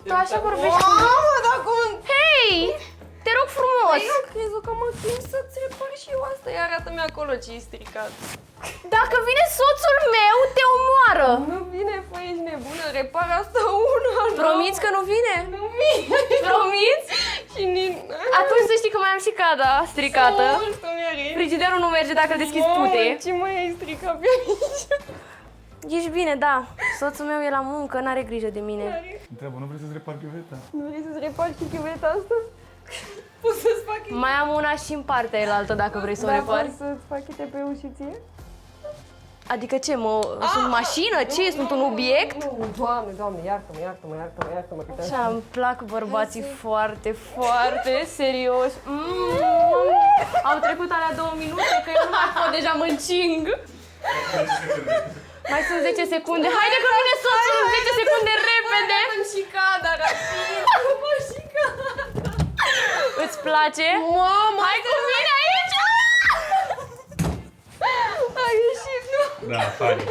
Tu așa vorbești cu... Mamă, dar cum? Hei! Te rog frumos! Eu crezut că mă chem să-ți repar și eu asta. Ia arată-mi acolo ce e stricat. Dacă vine soțul meu, te omoară! Nu vine, păi, ești nebună, repar asta una. Promiți că nu vine? Nu vine. Promiți? Și nici... Atunci să știi că mai am și cada stricată. Frigiderul nu merge dacă îl deschizi pute. Ce mai ai stricat pe aici? Ești bine, da. Soțul meu e la muncă, n-are grijă de mine. Întreabă, nu vrei să-ți repar chiuveta? Nu vrei să-ți repari și chiuveta asta? Poți să-ți fac... Mai am una și în partea elaltă dacă vrei să o repari. Poți să-ți fac TP-ul și ție? Adică ce, sunt mașină? Ce? Sunt un obiect? Nu, doamne, doamne, iartă-mă. Așa, îmi plac bărbații foarte, foarte serioși. Au trecut alea 2 minute, că eu nu mai pot, deja mă încing. Mai sunt 10 secunde. Haide că vine soțul în 10 secunde, repede! Și cada, rapid! Și cada! Îți place? Mamă! Hai cu mine aici! A ieșit, nu? Da, funny.